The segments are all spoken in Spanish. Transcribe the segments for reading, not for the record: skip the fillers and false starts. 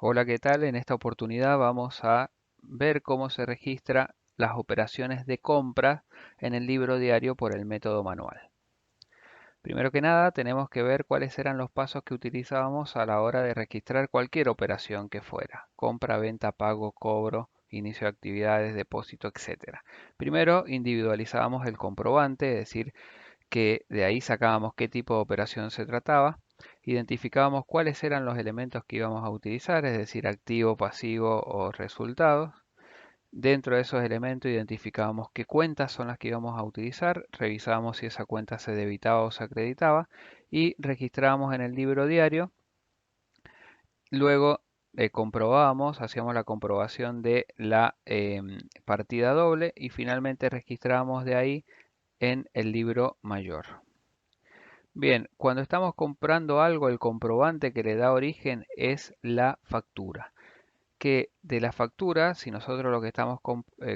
Hola, ¿qué tal? En esta oportunidad vamos a ver cómo se registra las operaciones de compra en el libro diario por el método manual. Primero que nada, tenemos que ver cuáles eran los pasos que utilizábamos a la hora de registrar cualquier operación que fuera: compra, venta, pago, cobro, inicio de actividades, depósito, etcétera. Primero individualizábamos el comprobante, es decir, que de ahí sacábamos qué tipo de operación se trataba, identificábamos cuáles eran los elementos que íbamos a utilizar, es decir, activo, pasivo o resultados. Dentro de esos elementos identificábamos qué cuentas son las que íbamos a utilizar, revisábamos si esa cuenta se debitaba o se acreditaba y registrábamos en el libro diario. Luego comprobábamos, hacíamos la comprobación de la partida doble y finalmente registrábamos de ahí en el libro mayor. Bien, cuando estamos comprando algo, el comprobante que le da origen es la factura. Que de la factura, si nosotros lo que estamos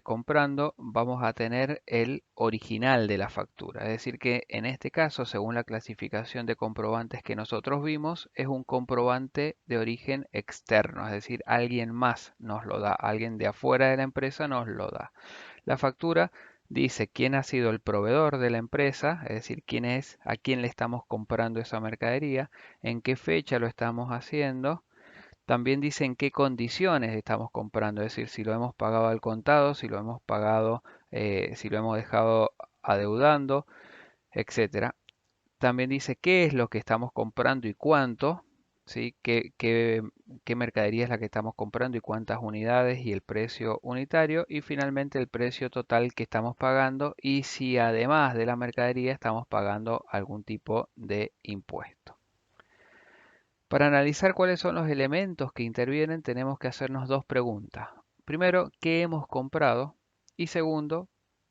comprando, vamos a tener el original de la factura. Es decir, que en este caso, según la clasificación de comprobantes que nosotros vimos, es un comprobante de origen externo. Es decir, alguien más nos lo da, alguien de afuera de la empresa nos lo da. La factura dice quién ha sido el proveedor de la empresa, es decir, quién es, a quién le estamos comprando esa mercadería, en qué fecha lo estamos haciendo. También dice en qué condiciones estamos comprando, es decir, si lo hemos pagado al contado, si lo hemos pagado, si lo hemos dejado adeudando, etcétera. También dice qué es lo que estamos comprando y cuánto, ¿sí? Qué mercadería es la que estamos comprando y cuántas unidades y el precio unitario. Y finalmente el precio total que estamos pagando y si además de la mercadería estamos pagando algún tipo de impuesto. Para analizar cuáles son los elementos que intervienen, tenemos que hacernos dos preguntas. Primero, ¿qué hemos comprado? Y segundo,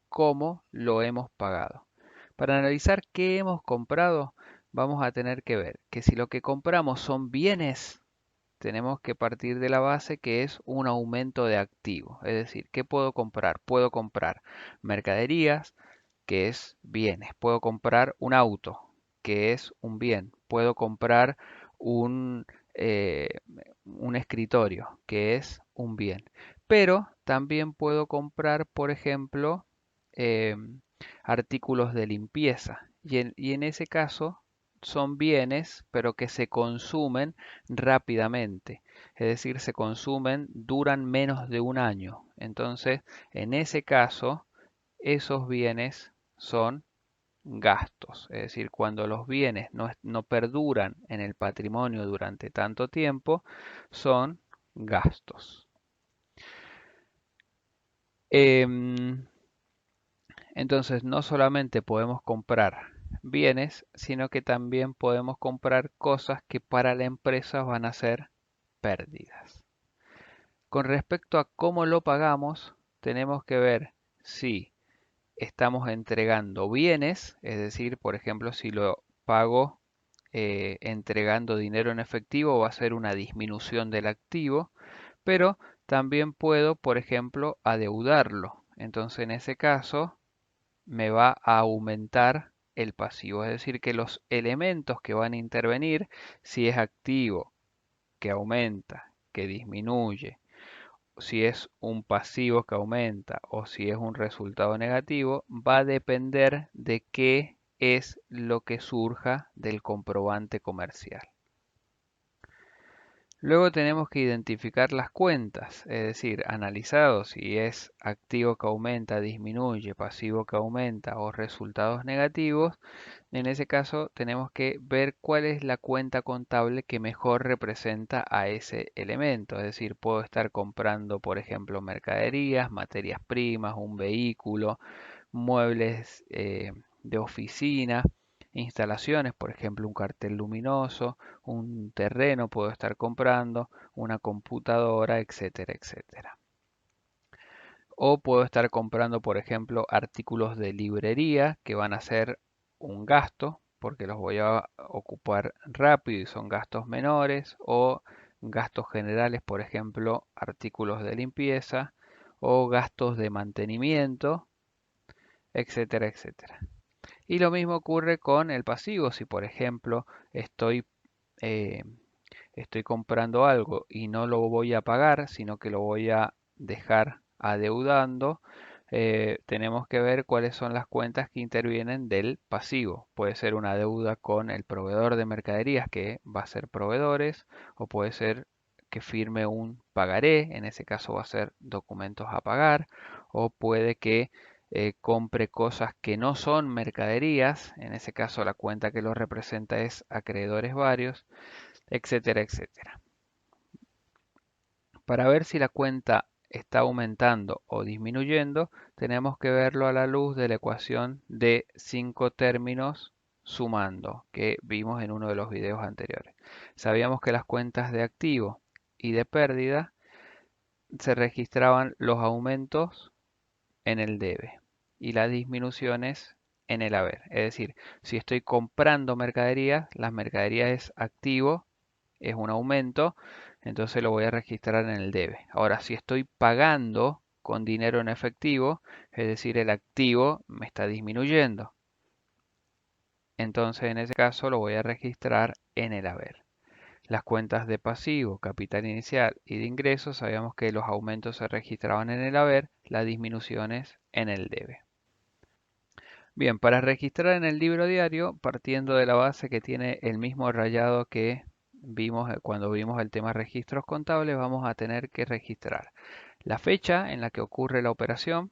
¿cómo lo hemos pagado? Para analizar qué hemos comprado, vamos a tener que ver que si lo que compramos son bienes, tenemos que partir de la base que es un aumento de activo. Es decir, ¿qué puedo comprar? Puedo comprar mercaderías, que es bienes. Puedo comprar un auto, que es un bien. Puedo comprar un, eh, un escritorio, que es un bien. Pero también puedo comprar, por ejemplo, eh, artículos de limpieza. Y en ese caso son bienes, pero que se consumen rápidamente. Es decir, se consumen, duran menos de un año. Entonces, en ese caso, esos bienes son gastos. Es decir, cuando los bienes no perduran en el patrimonio durante tanto tiempo, son gastos. Em, entonces, no solamente podemos comprar bienes, sino que también podemos comprar cosas que para la empresa van a ser pérdidas. Con respecto a cómo lo pagamos, tenemos que ver si estamos entregando bienes, es decir, por ejemplo, si lo pago entregando dinero en efectivo, va a ser una disminución del activo, pero también puedo, por ejemplo, adeudarlo. Entonces, en ese caso, me va a aumentar el pasivo, es decir, que los elementos que van a intervenir, si es activo, que aumenta, que disminuye, si es un pasivo que aumenta o si es un resultado negativo, va a depender de qué es lo que surja del comprobante comercial. Luego tenemos que identificar las cuentas, es decir, analizado si es activo que aumenta, disminuye, pasivo que aumenta o resultados negativos. En ese caso tenemos que ver cuál es la cuenta contable que mejor representa a ese elemento. Es decir, puedo estar comprando, por ejemplo, mercaderías, materias primas, un vehículo, muebles de oficina, instalaciones, por ejemplo, un cartel luminoso, un terreno puedo estar comprando, una computadora, etcétera, etcétera. O puedo estar comprando, por ejemplo, artículos de librería que van a ser un gasto porque los voy a ocupar rápido y son gastos menores, o gastos generales, por ejemplo, artículos de limpieza o gastos de mantenimiento, etcétera, etcétera. Y lo mismo ocurre con el pasivo. Si por ejemplo estoy eh, estoy comprando algo y no lo voy a pagar, sino que lo voy a dejar adeudando, tenemos que ver cuáles son las cuentas que intervienen del pasivo. Puede ser una deuda con el proveedor de mercaderías, que va a ser proveedores, o puede ser que firme un pagaré, en ese caso va a ser documentos a pagar, o puede que compre cosas que no son mercaderías, en ese caso la cuenta que lo representa es acreedores varios, etcétera, etcétera. Para ver si la cuenta está aumentando o disminuyendo, tenemos que verlo a la luz de la ecuación de 5 términos sumando que vimos en uno de los videos anteriores. Sabíamos que las cuentas de activo y de pérdida se registraban los aumentos en el debe y las disminuciones en el haber. Es decir, si estoy comprando mercaderías, las mercaderías es activo, es un aumento, entonces lo voy a registrar en el debe. Ahora, si estoy pagando con dinero en efectivo, es decir, el activo me está disminuyendo. Entonces, en ese caso, lo voy a registrar en el haber. Las cuentas de pasivo, capital inicial y de ingresos, sabíamos que los aumentos se registraban en el haber, las disminuciones en el debe. Bien, para registrar en el libro diario, partiendo de la base que tiene el mismo rayado que vimos cuando vimos el tema registros contables, vamos a tener que registrar la fecha en la que ocurre la operación.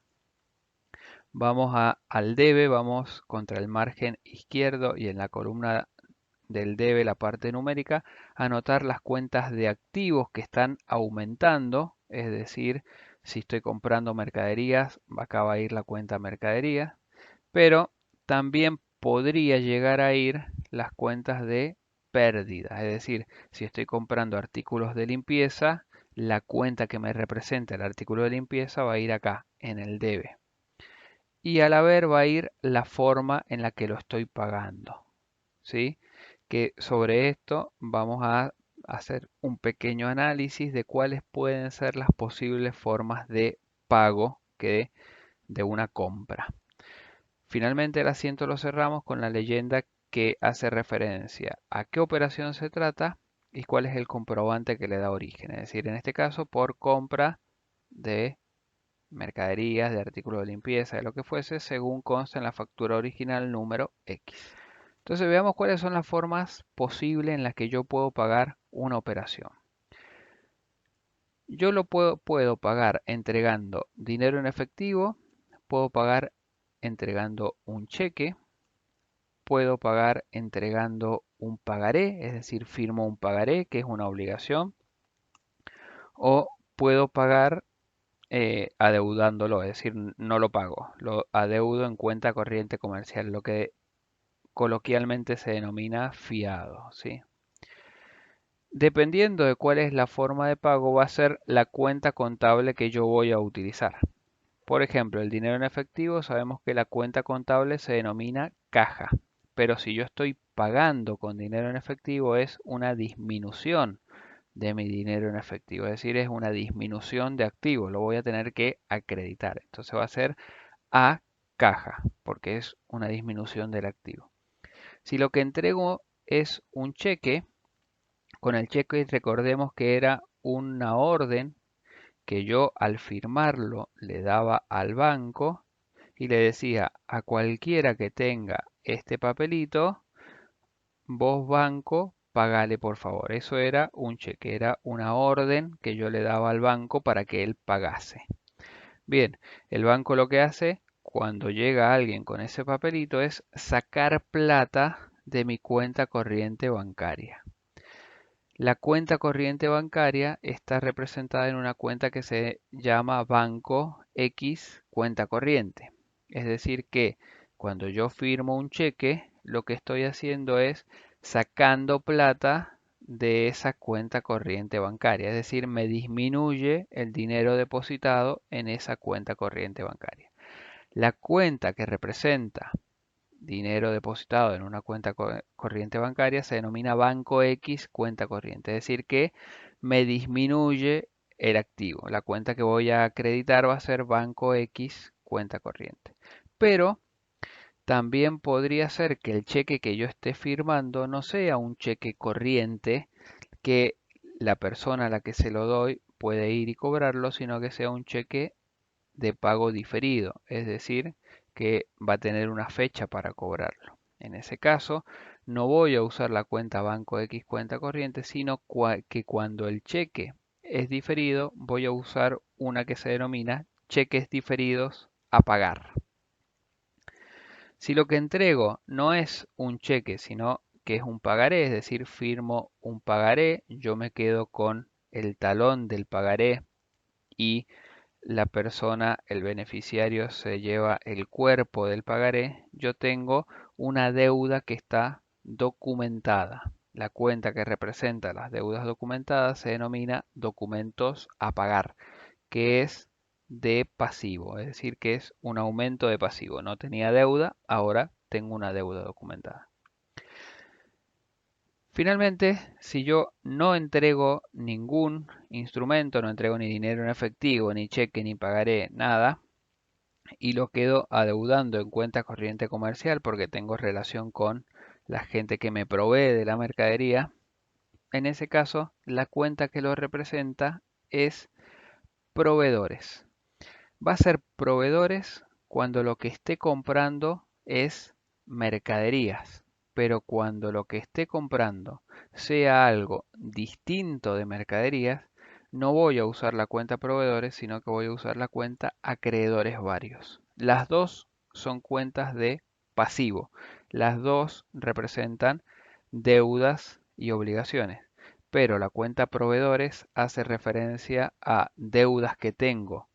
Vamos al debe, vamos contra el margen izquierdo y en la columna del debe, la parte numérica, anotar las cuentas de activos que están aumentando, es decir, si estoy comprando mercaderías, acá va a ir la cuenta mercaderías, pero también podría llegar a ir las cuentas de pérdida, es decir, si estoy comprando artículos de limpieza, la cuenta que me representa el artículo de limpieza va a ir acá, en el debe. Y al haber va a ir la forma en la que lo estoy pagando, ¿sí? Que sobre esto vamos a hacer un pequeño análisis de cuáles pueden ser las posibles formas de pago de una compra. Finalmente el asiento lo cerramos con la leyenda que hace referencia a qué operación se trata y cuál es el comprobante que le da origen. Es decir, en este caso por compra de mercaderías, de artículos de limpieza, de lo que fuese, según consta en la factura original número X. Entonces veamos cuáles son las formas posibles en las que yo puedo pagar una operación. Yo lo puedo pagar entregando dinero en efectivo, puedo pagar entregando un cheque, puedo pagar entregando un pagaré, es decir, firmo un pagaré, que es una obligación, o puedo pagar adeudándolo, es decir, no lo pago, lo adeudo en cuenta corriente comercial, lo que coloquialmente se denomina fiado, ¿sí? Dependiendo de cuál es la forma de pago, va a ser la cuenta contable que yo voy a utilizar. Por ejemplo, el dinero en efectivo, sabemos que la cuenta contable se denomina caja, pero si yo estoy pagando con dinero en efectivo es una disminución de mi dinero en efectivo, es decir, es una disminución de activos, lo voy a tener que acreditar. Entonces va a ser a caja, porque es una disminución del activo. Si lo que entrego es un cheque, con el cheque recordemos que era una orden que yo al firmarlo le daba al banco y le decía a cualquiera que tenga este papelito, vos banco, pagale por favor. Eso era un cheque, era una orden que yo le daba al banco para que él pagase. Bien, el banco lo que hace cuando llega alguien con ese papelito es sacar plata de mi cuenta corriente bancaria. La cuenta corriente bancaria está representada en una cuenta que se llama Banco X cuenta corriente. Es decir que cuando yo firmo un cheque, lo que estoy haciendo es sacando plata de esa cuenta corriente bancaria. Es decir, me disminuye el dinero depositado en esa cuenta corriente bancaria. La cuenta que representa dinero depositado en una cuenta corriente bancaria se denomina Banco X cuenta corriente, es decir que me disminuye el activo. La cuenta que voy a acreditar va a ser Banco X cuenta corriente. Pero también podría ser que el cheque que yo esté firmando no sea un cheque corriente, que la persona a la que se lo doy puede ir y cobrarlo, sino que sea un cheque de pago diferido, es decir, que va a tener una fecha para cobrarlo. En ese caso, no voy a usar la cuenta Banco X cuenta corriente, sino que cuando el cheque es diferido, voy a usar una que se denomina cheques diferidos a pagar. Si lo que entrego no es un cheque, sino que es un pagaré, es decir, firmo un pagaré, yo me quedo con el talón del pagaré y la persona, el beneficiario, se lleva el cuerpo del pagaré, yo tengo una deuda que está documentada. La cuenta que representa las deudas documentadas se denomina documentos a pagar, que es de pasivo, es decir, que es un aumento de pasivo. No tenía deuda, ahora tengo una deuda documentada. Finalmente, si yo no entrego ningún instrumento, no entrego ni dinero en efectivo, ni cheque, ni pagaré, nada, y lo quedo adeudando en cuenta corriente comercial porque tengo relación con la gente que me provee de la mercadería, en ese caso la cuenta que lo representa es proveedores. Va a ser proveedores cuando lo que esté comprando es mercaderías, pero cuando lo que esté comprando sea algo distinto de mercaderías, no voy a usar la cuenta proveedores, sino que voy a usar la cuenta acreedores varios. Las dos son cuentas de pasivo. Las dos representan deudas y obligaciones, pero la cuenta proveedores hace referencia a deudas que tengo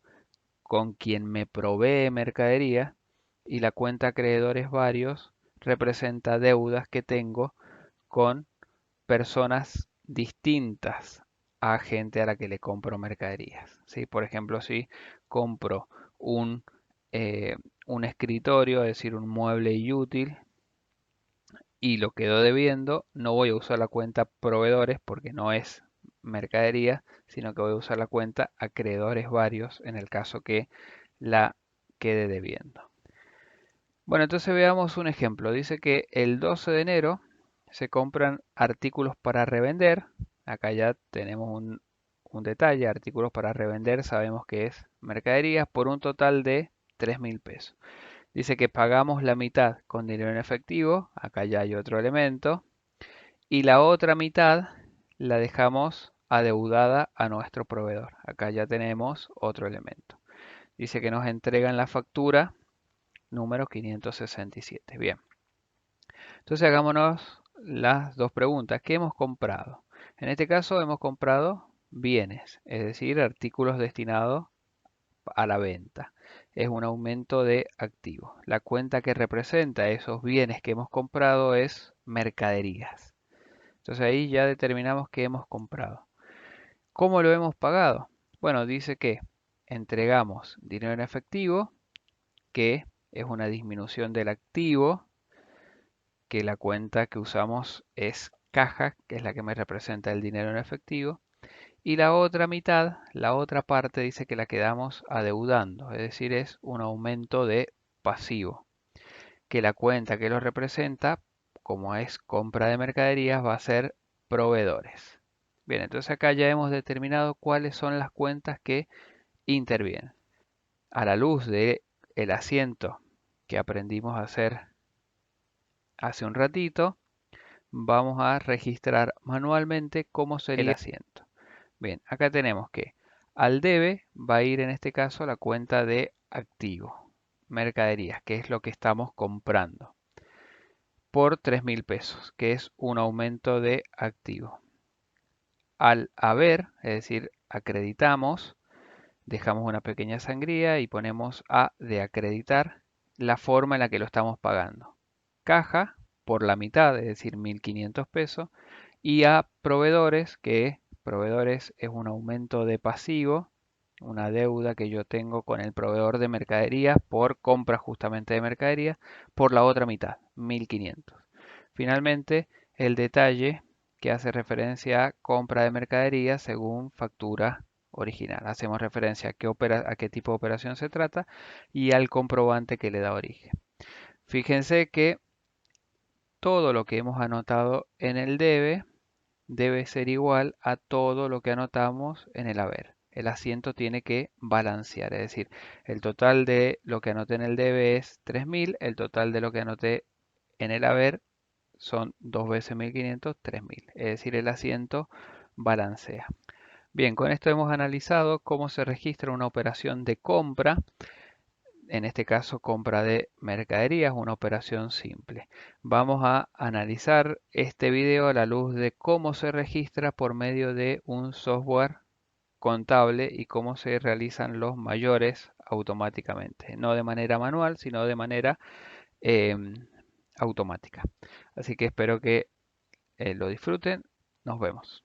con quien me provee mercadería y la cuenta acreedores varios representa deudas que tengo con personas distintas a gente a la que le compro mercaderías. ¿Sí? Por ejemplo, si compro un, eh, un escritorio, es decir, un mueble y útil, y lo quedo debiendo, no voy a usar la cuenta proveedores porque no es mercadería, sino que voy a usar la cuenta acreedores varios en el caso que la quede debiendo. Bueno, entonces veamos un ejemplo. Dice que el 12 de enero se compran artículos para revender. Acá ya tenemos un detalle, artículos para revender, sabemos que es mercaderías por un total de 3.000 pesos. Dice que pagamos la mitad con dinero en efectivo, acá ya hay otro elemento, y la otra mitad la dejamos adeudada a nuestro proveedor. Acá ya tenemos otro elemento. Dice que nos entregan la factura número 567. Bien, entonces hagámonos las dos preguntas. ¿Qué hemos comprado? En este caso hemos comprado bienes, es decir, artículos destinados a la venta. Es un aumento de activos. La cuenta que representa esos bienes que hemos comprado es mercaderías. Entonces ahí ya determinamos qué hemos comprado. ¿Cómo lo hemos pagado? Bueno, dice que entregamos dinero en efectivo, que es una disminución del activo, que la cuenta que usamos es caja, que es la que me representa el dinero en efectivo, y la otra mitad, la otra parte dice que la quedamos adeudando, es decir, es un aumento de pasivo, que la cuenta que lo representa, como es compra de mercaderías, va a ser proveedores. Bien, entonces acá ya hemos determinado cuáles son las cuentas que intervienen. A la luz de el asiento que aprendimos a hacer hace un ratito, vamos a registrar manualmente cómo sería el asiento. Bien, acá tenemos que al debe va a ir en este caso la cuenta de activo, mercaderías, que es lo que estamos comprando, por 3.000 pesos, que es un aumento de activo. Al haber, es decir, acreditamos, dejamos una pequeña sangría y ponemos A de acreditar la forma en la que lo estamos pagando. Caja por la mitad, es decir, 1.500 pesos, y a proveedores, que proveedores es un aumento de pasivo, una deuda que yo tengo con el proveedor de mercadería por compra justamente de mercadería, por la otra mitad, 1.500. Finalmente, el detalle que hace referencia a compra de mercadería según factura original. Hacemos referencia a qué tipo de operación se trata y al comprobante que le da origen. Fíjense que todo lo que hemos anotado en el debe debe ser igual a todo lo que anotamos en el haber. El asiento tiene que balancear, es decir, el total de lo que anoté en el debe es 3.000, el total de lo que anoté en el haber son 2 veces 1.500, 3.000. Es decir, el asiento balancea. Bien, con esto hemos analizado cómo se registra una operación de compra, en este caso compra de mercaderías, una operación simple. Vamos a analizar este video a la luz de cómo se registra por medio de un software contable y cómo se realizan los mayores automáticamente, no de manera manual, sino de manera em, automática. Así que espero que lo disfruten. Nos vemos.